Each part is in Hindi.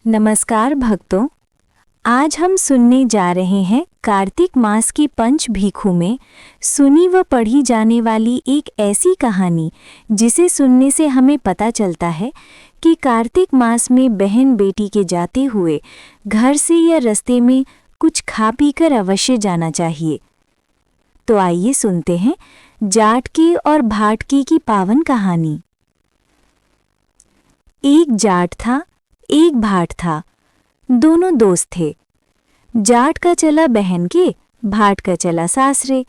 नमस्कार भक्तों, आज हम सुनने जा रहे हैं कार्तिक मास की पंच भीखू में सुनी व पढ़ी जाने वाली एक ऐसी कहानी जिसे सुनने से हमें पता चलता है कि कार्तिक मास में बहन बेटी के जाते हुए घर से या रास्ते में कुछ खा पीकर अवश्य जाना चाहिए। तो आइए सुनते हैं जाटके और भाटके की पावन कहानी। एक जाट था, एक भाट था, दोनों दोस्त थे। जाट का चला बहन के, भाट का चला सासरे।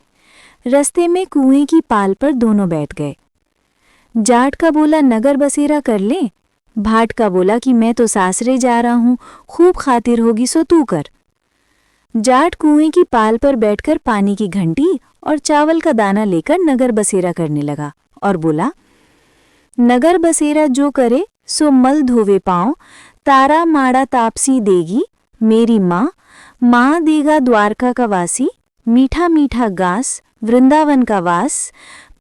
रास्ते में कुएं की पाल पर दोनों बैठ गए। जाट का बोला नगर बसेरा कर लें। भाट का बोला कि मैं तो सासरे जा रहा हूं, खूब खातिर होगी सो तू कर। जाट कुएं की पाल पर बैठकर पानी की घंटी और चावल का दाना लेकर नगर बसेरा करने लगा और बोला, नगर बसेरा जो करे सो मल धोवे पाँव, तारा माड़ा तापसी देगी मेरी माँ देगा द्वारका का वासी, मीठा मीठा गास वृंदावन का वास,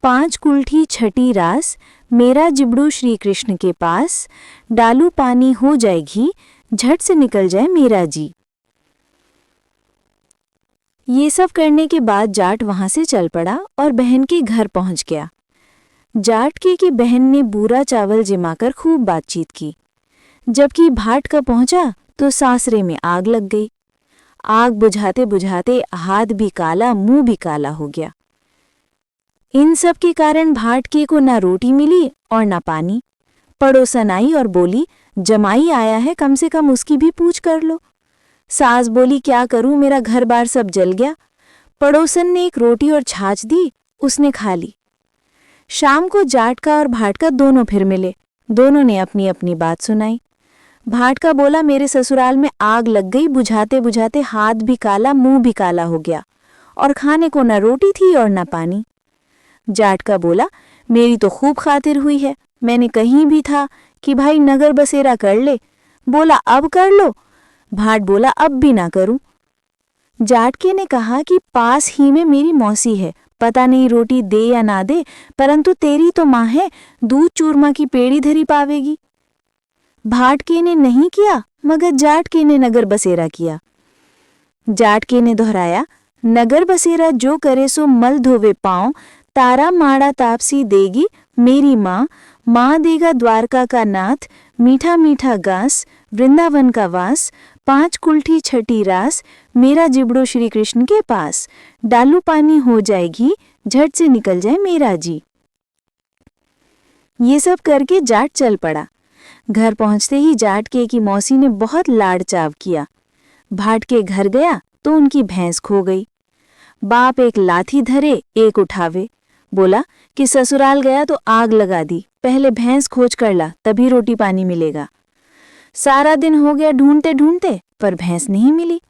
5 कुल्ठी छठी रास मेरा जिबड़ू श्री कृष्ण के पास, डालू पानी हो जाएगी झट से निकल जाए मेरा जी। ये सब करने के बाद जाट वहां से चल पड़ा और बहन के घर पहुंच गया। जाटके की बहन ने बूरा चावल जिमाकर खूब बातचीत की। जबकि भाट का पहुंचा तो सासरे में आग लग गई। आग बुझाते बुझाते हाथ भी काला, मुंह भी काला हो गया। इन सब के कारण भाटके को ना रोटी मिली और ना पानी। पड़ोसन आई और बोली, जमाई आया है, कम से कम उसकी भी पूछ कर लो। सास बोली, क्या करूं, मेरा घर बार सब जल गया। पड़ोसन ने एक रोटी और छाछ दी, उसने खा ली। शाम को जाट का और भाट का दोनों फिर मिले। दोनों ने अपनी अपनी बात सुनाई। भाट का बोला, मेरे ससुराल में आग लग गई, बुझाते बुझाते हाथ भी काला, मुंह भी काला हो गया और खाने को न रोटी थी और न पानी। जाट का बोला, मेरी तो खूब खातिर हुई है, मैंने कहीं भी था कि भाई नगर बसेरा कर ले। बोला, अब कर लो। भाट बोला, अब भी ना करूं। जाटके ने कहा कि पास ही में मेरी मौसी है, पता नहीं रोटी दे या ना दे, परंतु तेरी तो माँ है, दूध चूरमा की पेड़ी धरी पावेगी। भाटके ने नहीं किया, मगर जाटके ने नगर बसेरा किया। जाटके ने दोहराया, नगर बसेरा जो करे सो मल धोवे पाँव, तारा माड़ा तापसी देगी मेरी माँ देगा द्वारका का नाथ, मीठा मीठा गास वृंदावन का वास, 5 कुल्ठी छठी रास मेरा जिबड़ो श्री कृष्ण के पास, डालू पानी हो जाएगी झट से निकल जाए मेरा जी। ये सब करके जाट चल पड़ा। घर पहुंचते ही जाटके की मौसी ने बहुत लाड़ चाव किया। भाट के घर गया तो उनकी भैंस खो गई। बाप एक लाठी धरे एक उठावे, बोला कि ससुराल गया तो आग लगा दी, पहले भैंस खोज कर ला, तभी रोटी पानी मिलेगा। सारा दिन हो गया ढूंढते ढूंढते, पर भैंस नहीं मिली।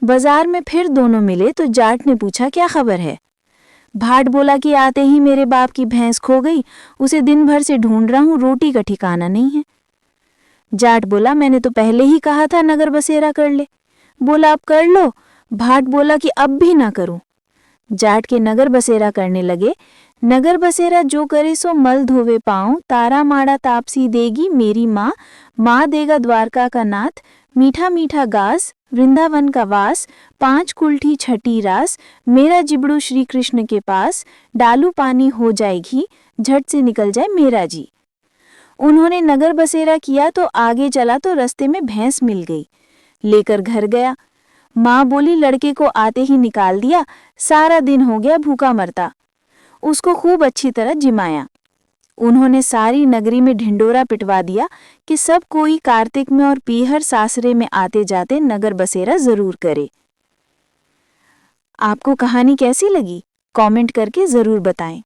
बाजार में फिर दोनों मिले तो जाट ने पूछा, क्या खबर है। भाट बोला कि आते ही मेरे बाप की भैंस खो गई, उसे दिन भर से ढूंढ रहा हूं, रोटी का ठिकाना नहीं है। जाट बोला, मैंने तो पहले ही कहा था नगर बसेरा कर ले। बोला, अब कर लो। भाट बोला कि अब भी ना करूं। जाट के नगर बसेरा करने लगे। नगर बसेरा जो करे सो मल धोवे पाँव, तारा माड़ा तापसी देगी मेरी माँ देगा द्वारका का नाथ, मीठा मीठा गास वृंदावन का वास, 5 कुल्ठी छठी रास मेरा जिबड़ू श्री कृष्ण के पास, डालू पानी हो जाएगी झट से निकल जाए मेरा जी। उन्होंने नगर बसेरा किया तो आगे चला तो रास्ते में भैंस मिल गई, लेकर घर गया। माँ बोली, लड़के को आते ही निकाल दिया, सारा दिन हो गया भूखा मरता। उसको खूब अच्छी तरह जिमाया। उन्होंने सारी नगरी में ढिंडोरा पिटवा दिया कि सब कोई कार्तिक में और पीहर सासरे में आते जाते नगर बसेरा जरूर करे। आपको कहानी कैसी लगी? कमेंट करके जरूर बताएं।